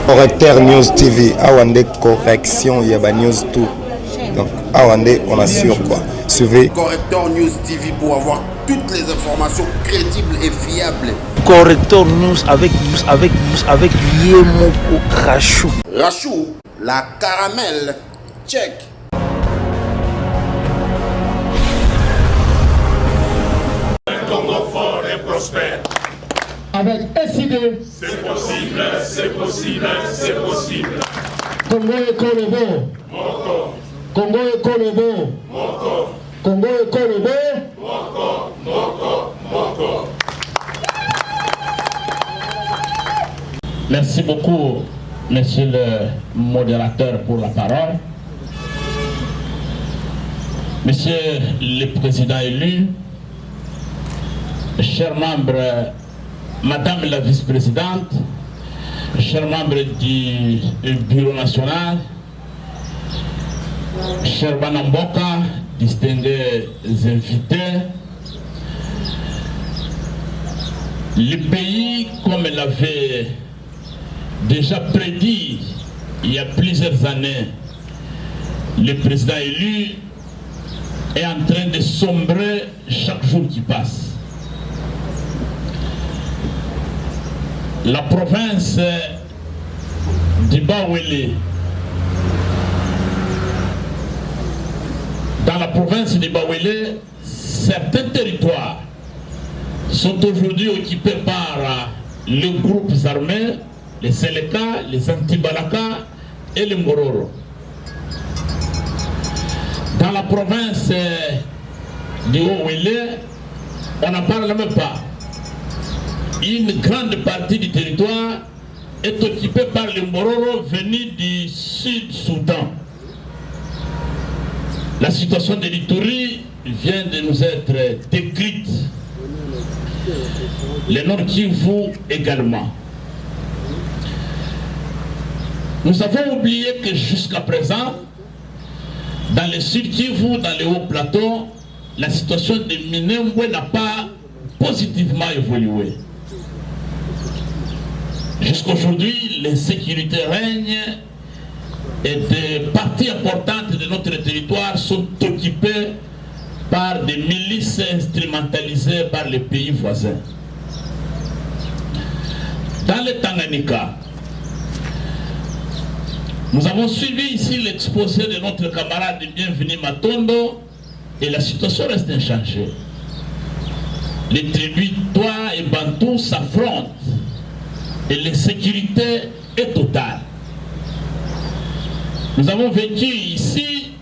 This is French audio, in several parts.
Correcteur News TV, Awande correction, il y a News tout. Donc, Awande, on assure quoi. Suivez. Correcteur News TV pour avoir toutes les informations crédibles et fiables. Correcteur News avec Yemoko Rachou. Rachou, la caramel, check. Un Congo fort et prospère. Avec SID, C'est possible, c'est possible, c'est possible. Congo et Kolobo. Moko, Congo et Kolobo. moko, Congo et Kolobo. moko, moko, moko. Merci beaucoup, monsieur le modérateur, pour la parole. Monsieur le président élu, chers membres, madame la vice-présidente, chers membres du bureau national, chers Banamboka, distingués invités, le pays, comme l'avait déjà prédit il y a plusieurs années, le président élu est en train de sombrer chaque jour qui passe. La province du Bawele, dans la province du Bawele, certains territoires sont aujourd'hui occupés par les groupes armés, les Seleka, les Antibalaka et les Mororo. Dans la province du Haut-Wele, on n'en parle même pas. Une grande partie du territoire est occupée par les Mororo venus du Sud-Soudan. La situation de l'Ituri vient de nous être décrite. Le Nord Kivu également. Nous avons oublié que jusqu'à présent, dans le Sud Kivu, dans les hauts plateaux, la situation de Minembwe n'a pas positivement évolué. Jusqu'aujourd'hui, l'insécurité règne et des parties importantes de notre territoire sont occupées par des milices instrumentalisées par les pays voisins. Dans le Tanganyika, nous avons suivi ici l'exposé de notre camarade Bienvenu Matondo et la situation reste inchangée. Les tribus Toa et Bantou s'affrontent et l'insécurité est totale. Nous avons vécu ici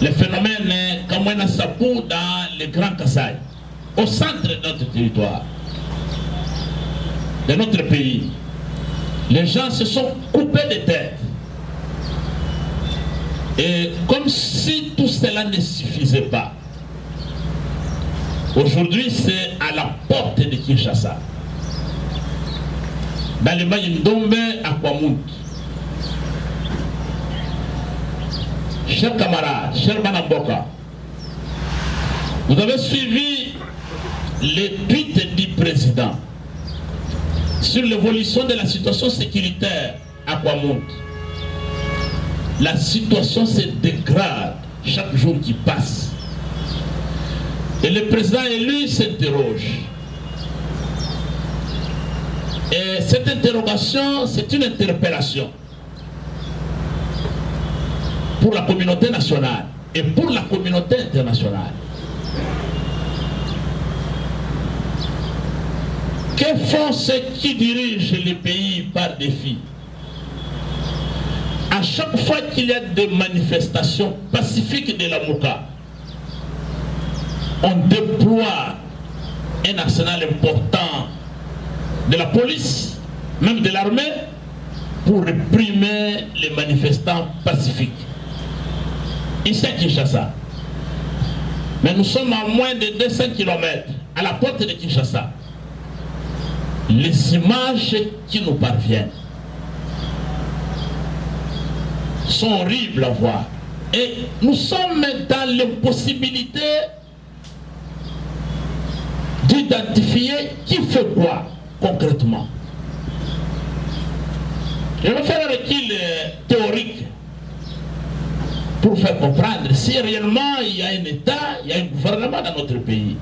le phénomène Kamwena Sapou dans le Grand Kassai, au centre de notre territoire, de notre pays. Les gens se sont coupés de tête. Et comme si tout cela ne suffisait pas, aujourd'hui c'est à la porte de Kinshasa, dans le Mayindombe à Kwamout. Chers camarades, chers Banamboka, vous avez suivi les tweets du président sur l'évolution de la situation sécuritaire à Kwamout. La situation se dégrade chaque jour qui passe. Et le président élu s'interroge. Et cette interrogation, c'est une interpellation pour la communauté nationale et pour la communauté internationale. Que font ceux qui dirigent les pays par défi? À chaque fois qu'il y a des manifestations pacifiques de la Mouka, on déploie un arsenal important de la police, même de l'armée, pour réprimer les manifestants pacifiques. Ici à Kinshasa. Mais nous sommes à moins de 200 km à la porte de Kinshasa. Les images qui nous parviennent sont horribles à voir. Et nous sommes dans l'impossibilité d'identifier qui fait quoi concrètement. Je vais faire un recul théorique pour faire comprendre si réellement il y a un État, il y a un gouvernement dans notre pays.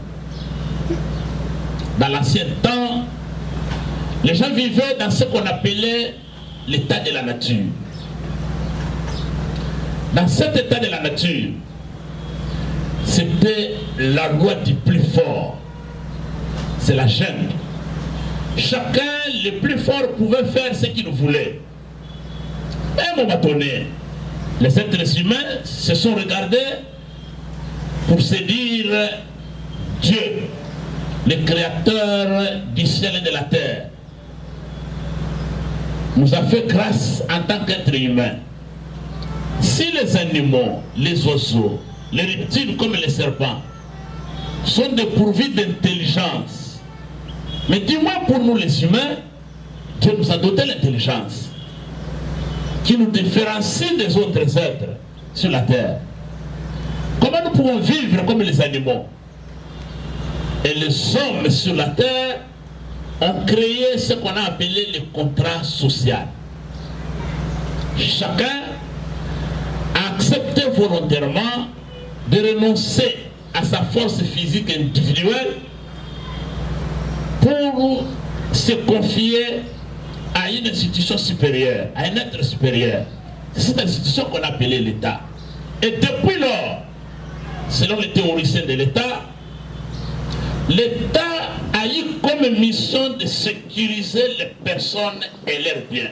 Dans l'ancien temps, les gens vivaient dans ce qu'on appelait l'état de la nature. Dans cet état de la nature, c'était la loi du plus fort. C'est la jungle. Chacun, le plus fort, pouvait faire ce qu'il voulait. Et à un moment donné, les êtres humains se sont regardés pour se dire Dieu, le créateur du ciel et de la terre, nous a fait grâce en tant qu'être humain. Si les animaux, les oiseaux, les reptiles comme les serpents sont dépourvus d'intelligence, mais dis-moi pour nous les humains, Dieu nous a doté l'intelligence qui nous différencie des autres êtres sur la terre. Comment nous pouvons vivre comme les animaux? Et les hommes sur la terre ont créé ce qu'on a appelé le contrat social. Chacun a accepté volontairement de renoncer à sa force physique individuelle pour se confier à une institution supérieure, à un être supérieur. C'est cette institution qu'on a appelée l'État. Et depuis lors, selon les théoriciens de l'État, l'État a eu comme mission de sécuriser les personnes et leurs biens,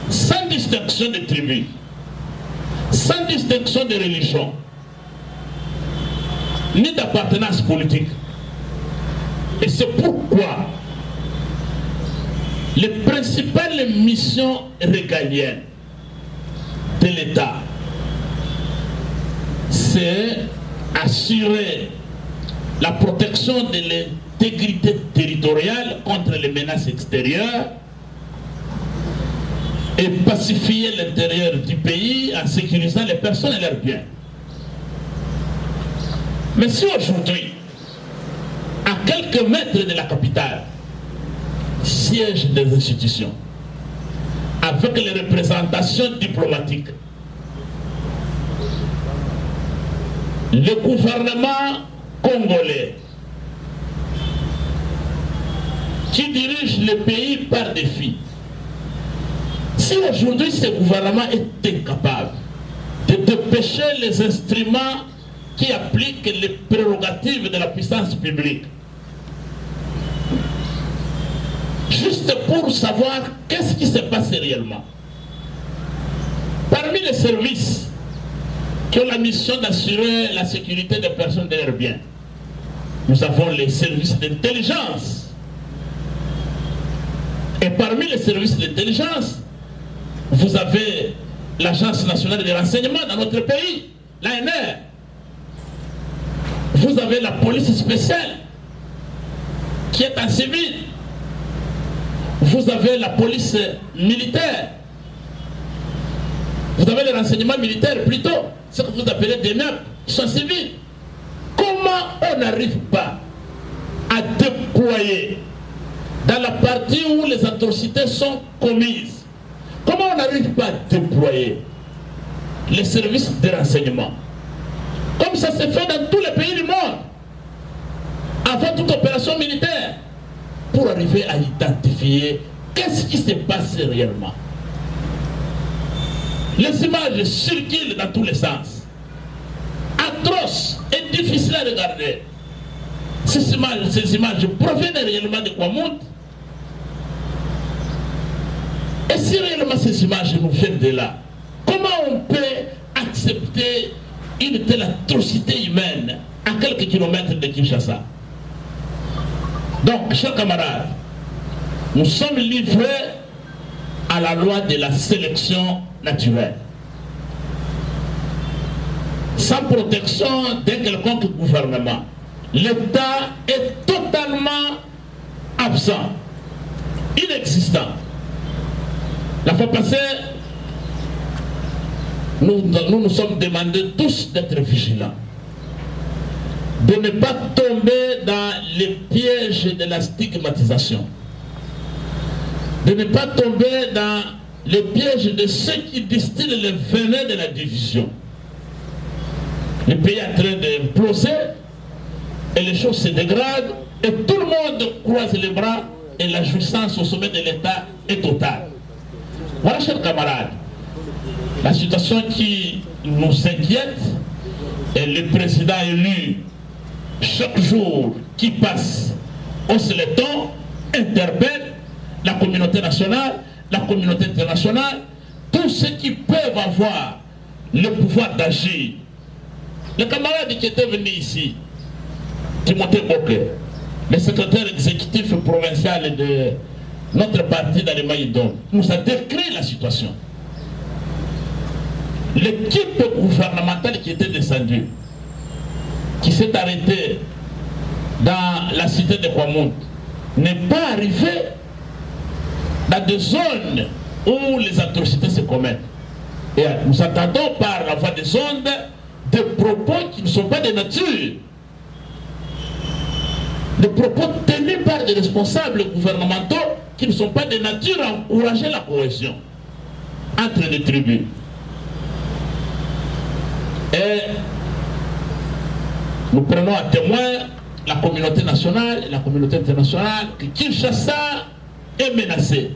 sans distinction de tribu, sans distinction de religion, ni d'appartenance politique. Et c'est pourquoi les principales missions régaliennes de l'État, c'est assurer la protection de l'intégrité territoriale contre les menaces extérieures et pacifier l'intérieur du pays en sécurisant les personnes et leurs biens. Mais si aujourd'hui, à quelques mètres de la capitale, siègent des institutions, avec les représentations diplomatiques, le gouvernement congolais qui dirige le pays par défi, si aujourd'hui ce gouvernement est incapable de dépêcher les instruments qui appliquent les prérogatives de la puissance publique, juste pour savoir qu'est-ce qui se passe réellement. Parmi les services qui ont la mission d'assurer la sécurité des personnes et de leurs biens, nous avons les services d'intelligence. Et parmi les services d'intelligence, vous avez l'Agence nationale de renseignement dans notre pays, l'ANR. Vous avez la police spéciale qui est en civil. Vous avez la police militaire. Vous avez les renseignements militaires plutôt, ce que vous appelez des MEP, qui sont civils. Comment on n'arrive pas à déployer dans la partie où les atrocités sont commises, comment on n'arrive pas à déployer les services de renseignement comme ça se fait dans tous les pays du monde avant toute opération militaire, pour arriver à identifier qu'est-ce qui se passe réellement. Les images circulent dans tous les sens, atroces et difficiles à regarder. Ces images proviennent réellement de Kwamout. Et si réellement ces images nous viennent de là, comment on peut accepter une telle atrocité humaine à quelques kilomètres de Kinshasa? Donc, chers camarades, nous sommes livrés à la loi de la sélection naturelle. Sans protection d'un quelconque gouvernement, l'État est totalement absent, inexistant. La fois passée, nous sommes demandés tous d'être vigilants, de ne pas tomber dans les pièges de la stigmatisation, de ne pas tomber dans le piège de ceux qui distillent le venin de la division. Le pays est en train d'imploser et les choses se dégradent et tout le monde croise les bras et la jouissance au sommet de l'État est totale. Voilà, chers camarades, la situation qui nous inquiète et le président élu, chaque jour qui passe, hausse le ton, interpelle la communauté nationale, la communauté internationale, tous ceux qui peuvent avoir le pouvoir d'agir. Les camarades qui étaient venus ici, Timothée Boke, le secrétaire exécutif provincial de notre parti d'Allemagne-Don, nous a décrit la situation. L'équipe gouvernementale qui était descendue, qui s'est arrêtée dans la cité de Kwamoun, n'est pas arrivée dans des zones où les atrocités se commettent. Et nous attendons par la voie des ondes des propos qui ne sont pas de nature. Des propos tenus par des responsables gouvernementaux qui ne sont pas de nature à encourager la cohésion entre les tribus. Et nous prenons à témoin la communauté nationale et la communauté internationale que Kinshasa est menacée.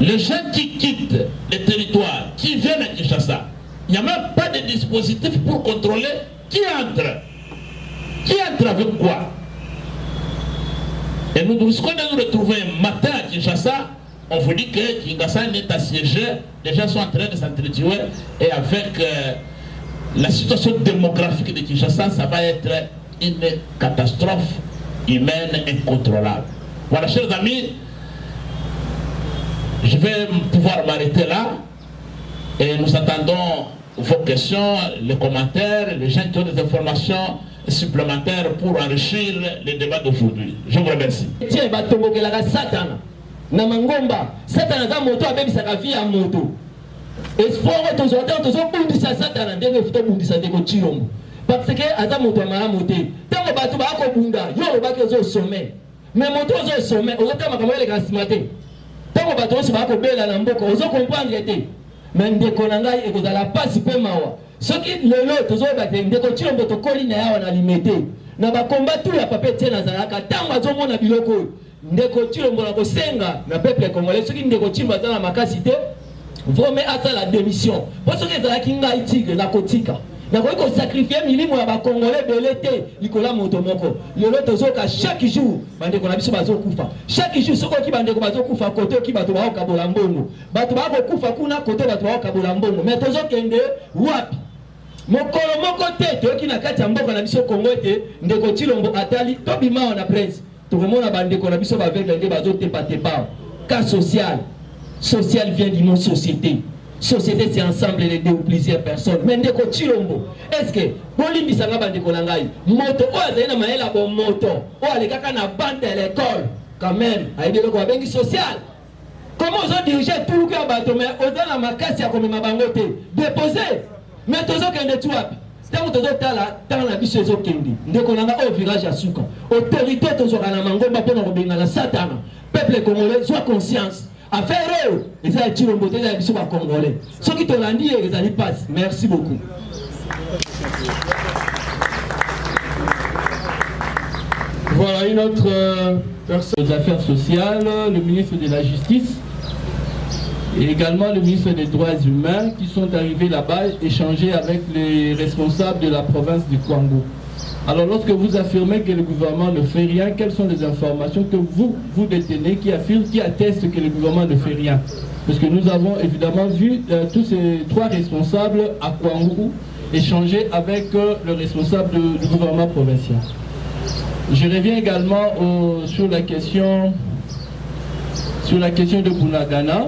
Les gens qui quittent les territoires, qui viennent à Kinshasa, il n'y a même pas de dispositif pour contrôler qui entre. Qui entre avec quoi? Et nous risquons de nous retrouver un matin à Kinshasa, on vous dit que Kinshasa est assiégé, les gens sont en train de s'entretuer, et avec la situation démographique de Kinshasa, ça va être une catastrophe humaine incontrôlable. Voilà, chers amis, je vais pouvoir m'arrêter là, et nous attendons vos questions, les commentaires, les gens qui ont des informations supplémentaires pour enrichir les débats d'aujourd'hui. Je vous remercie. Tiens, batombokelaka Satana. Na mangomba, Satana za moto abebisaka vie ya moto. Espoir tozota tozobundisa Satana ndenge futo bundisa ndeko Chilombo. Parce que aza moto amala moté. Tango bato ba ko bunda, yo ba ke zo sommet. Mais moto zo sommet, ozota makamele ka simate. Tango bato so ba ko bela na mboko, ozo comprendre te. Mais ndeko na ngai ekozala pasi pe mawa. Soki lelo tozobate ndeko Chilombo tokoli na yawa na limete na bakomba tout ya pape tie nazalaka tango azomona biloko ndeko Chilombo na kosenga na peuple congolais soki ndeko Chilombo azala makasi te vrome asa la démission po soki ezalaki ngai tigre na kotika na ko sacrifier milimo ya ba congolais belete likola moto moko lelo tozoka chaque jour bandeko na biso bazokufa chaque jour soko ki bandeko bazokufa kote ki bato ba okabola mbongo bato ba kokufa kuna kote bato ba okabola mbongo mais tozokende wapi mokolo moko te toyoki na kati ya mboka na biso Kongo ete ndeko Chilombo atali tobima na presse tokomona bandeko na biso baveugle nde bazotepatepa cas social vient du mot société. Société c'est ensemble les deux ou plusieurs personnes. Mais ndeko Chilombo est-ce que bolimbisa nga bandeko na ngai moto o azali na mayela bo moto o alekaka na bande à l'école quand même aide loko babengi social. Comment on dirige tout le cas bato mais ozala makasi ya komema bango te déposer. Mais tozo kende tu wapi? Tango tozo tala tanga na biso ezo kende. Ndeko nanga au village ya Suka. Autorité tozo kana mangomba pona kobenga na Satana. Peuple congolais soit conscience. Affaire eux, les a Chilombo te za biso ba congolais. Ceux qui tolandi les ali passe. Merci beaucoup. Voilà une autre personne des affaires sociales, le ministre de la Justice. Et également le ministre des Droits humains qui sont arrivés là-bas échanger avec les responsables de la province du Kwango. Alors lorsque vous affirmez que le gouvernement ne fait rien, quelles sont les informations que vous détenez qui affirment, qui attestent que le gouvernement ne fait rien? Parce que nous avons évidemment vu tous ces trois responsables à Kwango échanger avec le responsable du gouvernement provincial. Je reviens également sur la question de Bunagana.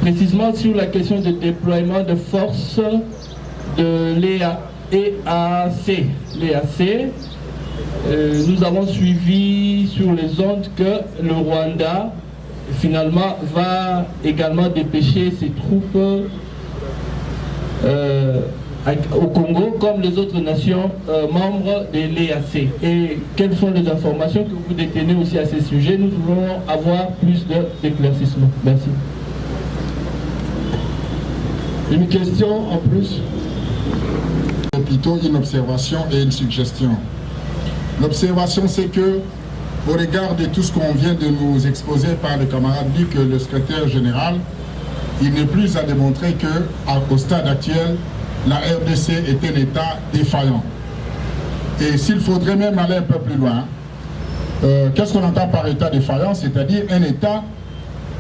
Précisément sur la question de déploiement de forces de l'EAC. Nous avons suivi sur les ondes que le Rwanda finalement va également dépêcher ses troupes au Congo comme les autres nations membres de l'EAC. Et quelles sont les informations que vous détenez aussi à ce sujet? Nous voulons avoir plus d'éclaircissement. Merci. Une question en plus, plutôt une observation et une suggestion. L'observation, c'est que, au regard de tout ce qu'on vient de nous exposer par le camarade Luc, le secrétaire général, il n'est plus à démontrer qu'au stade actuel, la RDC est un État défaillant. Et s'il faudrait même aller un peu plus loin, qu'est-ce qu'on entend par État défaillant? C'est-à-dire un État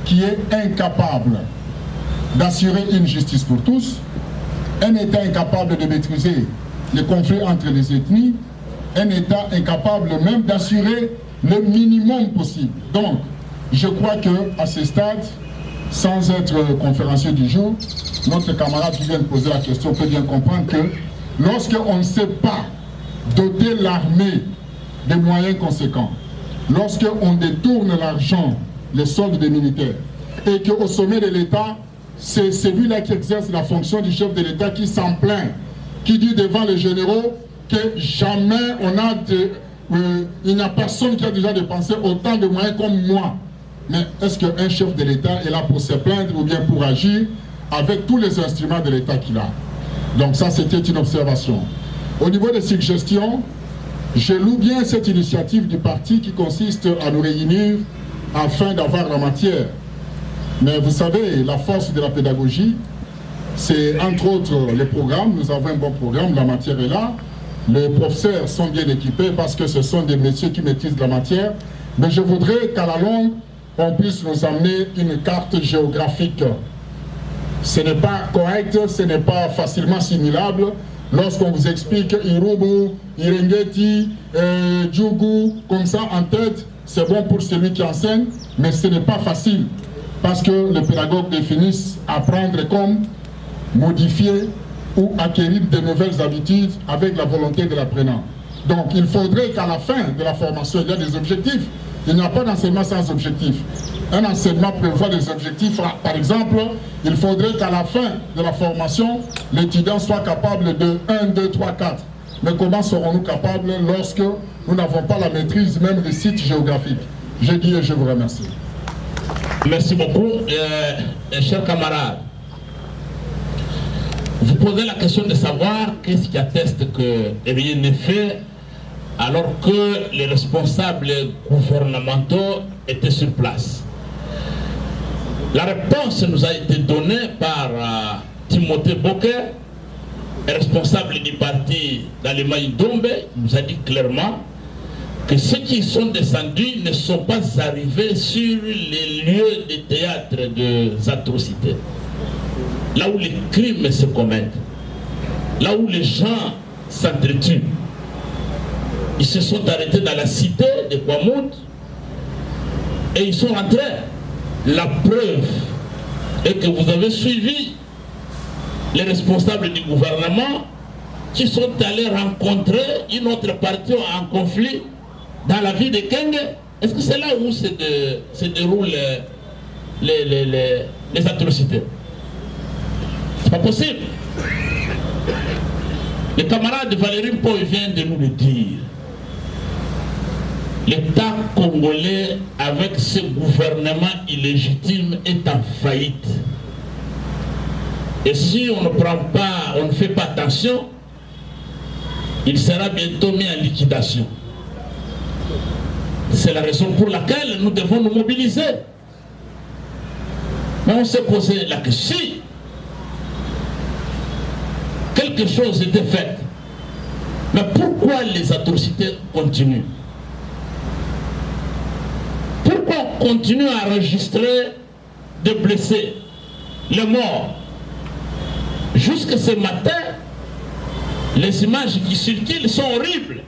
qui est incapable d'assurer une justice pour tous, un État incapable de maîtriser les conflits entre les ethnies, un État incapable même d'assurer le minimum possible. Donc, je crois qu'à ce stade, sans être conférencier du jour, notre camarade qui vient de poser la question peut bien comprendre que lorsqu'on ne sait pas doter l'armée des moyens conséquents, lorsqu'on détourne l'argent, les soldes des militaires, et qu'au sommet de l'État, c'est celui-là qui exerce la fonction du chef de l'État qui s'en plaint, qui dit devant les généraux que jamais il n'y a personne qui a déjà dépensé autant de moyens comme moi. Mais est-ce qu'un chef de l'État est là pour se plaindre ou bien pour agir avec tous les instruments de l'État qu'il a? Donc ça, c'était une observation. Au niveau des suggestions, je loue bien cette initiative du parti qui consiste à nous réunir afin d'avoir la matière. Mais vous savez, la force de la pédagogie, c'est entre autres les programmes. Nous avons un bon programme, la matière est là. Les professeurs sont bien équipés parce que ce sont des messieurs qui maîtrisent la matière. Mais je voudrais qu'à la longue, on puisse nous amener une carte géographique. Ce n'est pas correct, ce n'est pas facilement assimilable. Lorsqu'on vous explique Irubu, Irengeti, Djougou, comme ça en tête, c'est bon pour celui qui enseigne, mais ce n'est pas facile. Parce que les pédagogues définissent apprendre comme modifier ou acquérir de nouvelles habitudes avec la volonté de l'apprenant. Donc il faudrait qu'à la fin de la formation, il y ait des objectifs. Il n'y a pas d'enseignement sans objectif. Un enseignement prévoit des objectifs. Par exemple, il faudrait qu'à la fin de la formation, l'étudiant soit capable de 1, 2, 3, 4. Mais comment serons-nous capables lorsque nous n'avons pas la maîtrise même des sites géographiques? Je dis et je vous remercie. Merci beaucoup, chers camarades. Vous posez la question de savoir qu'est-ce qui atteste que rien n'est fait alors que les responsables gouvernementaux étaient sur place. La réponse nous a été donnée par Timothée Bocquet, responsable du parti d'Allemagne Dombe. Il nous a dit clairement que ceux qui sont descendus ne sont pas arrivés sur les lieux de théâtre des atrocités. Là où les crimes se commettent, là où les gens s'entretuent. Ils se sont arrêtés dans la cité de Kwamout et ils sont rentrés. La preuve est que vous avez suivi les responsables du gouvernement qui sont allés rencontrer une autre partie en conflit dans la ville de Kenge. Est-ce que c'est là où se déroulent les atrocités? C'est pas possible. Le camarade Valérie Mpoy vient de nous le dire. L'État congolais, avec ce gouvernement illégitime, est en faillite. Et si on ne prend pas, on ne fait pas attention, il sera bientôt mis en liquidation. C'est la raison pour laquelle nous devons nous mobiliser. Mais on s'est posé la question. Si quelque chose était fait, mais pourquoi les atrocités continuent? Pourquoi on continue à enregistrer des blessés, les morts? Jusque ce matin, les images qui circulent sont horribles.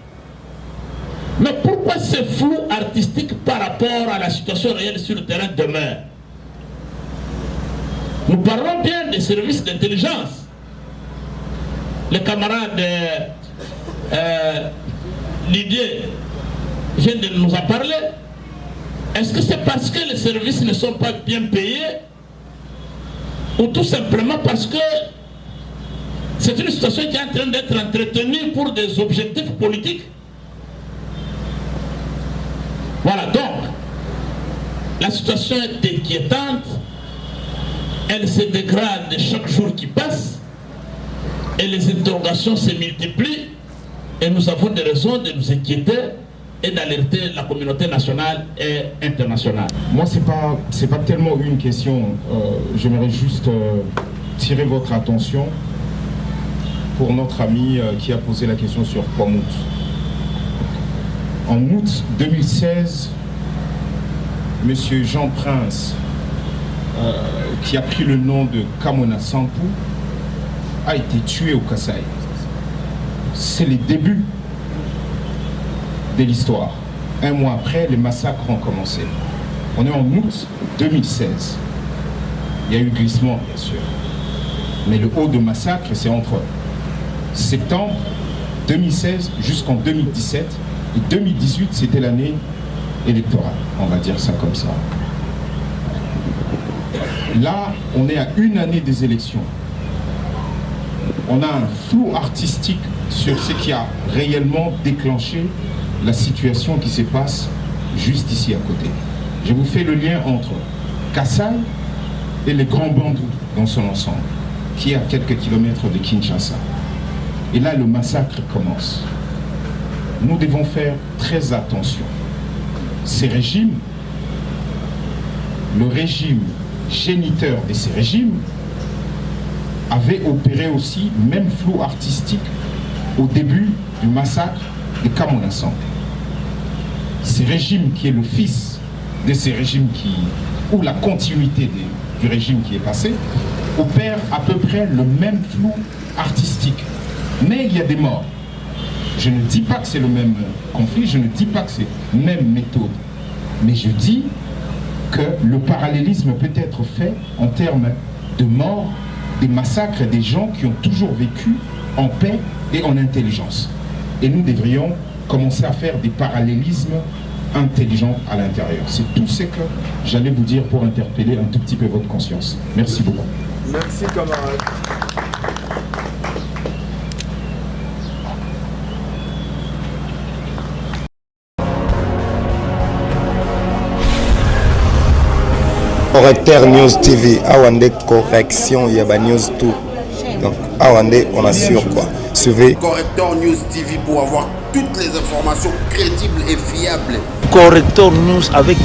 Mais pourquoi ce flou artistique par rapport à la situation réelle sur le terrain demeure? Nous parlons bien des services d'intelligence. Le camarade Didier vient de nous en parler. Est-ce que c'est parce que les services ne sont pas bien payés ou tout simplement parce que C'est une situation qui est en train d'être entretenue pour des objectifs politiques. Voilà, donc, la situation est inquiétante, elle se dégrade chaque jour qui passe, et les interrogations se multiplient, et nous avons des raisons de nous inquiéter et d'alerter la communauté nationale et internationale. Moi, c'est pas tellement une question, j'aimerais juste tirer votre attention pour notre ami qui a posé la question sur Kwamut. En août 2016, M. Jean Prince, qui a pris le nom de Kamona Sampou, a été tué au Kasaï. C'est les débuts de l'histoire. Un mois après, les massacres ont commencé. On est en août 2016. Il y a eu glissement, bien sûr. Mais le haut de massacre, c'est entre septembre 2016 jusqu'en 2017. Et 2018, c'était l'année électorale. On va dire ça comme ça. Là, on est à une année des élections. On a un flou artistique sur ce qui a réellement déclenché la situation qui se passe juste ici à côté. Je vous fais le lien entre Kasaï et les Grands Bandous dans son ensemble, qui est à quelques kilomètres de Kinshasa. Et là, le massacre commence. Nous devons faire très attention. Ces régimes, le régime géniteur de ces régimes, avait opéré aussi même flou artistique au début du massacre de Kamona Sampou. Ce régime qui est le fils de ces régimes ou la continuité du régime qui est passé, opère à peu près le même flou artistique. Mais il y a des morts. Je ne dis pas que c'est le même conflit, je ne dis pas que c'est la même méthode. Mais je dis que le parallélisme peut être fait en termes de morts, des massacres des gens qui ont toujours vécu en paix et en intelligence. Et nous devrions commencer à faire des parallélismes intelligents à l'intérieur. C'est tout ce que j'allais vous dire pour interpeller un tout petit peu votre conscience. Merci beaucoup. Merci, camarade. Correcteur News TV, Awande correction, il y a news tout. Donc, Awande, on assure quoi. Suivez Correcteur News TV pour avoir toutes les informations crédibles et fiables. Correcteur News avec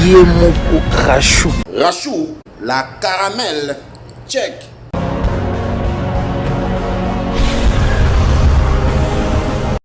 Yemoko Rachou. Rachou, la caramel, check.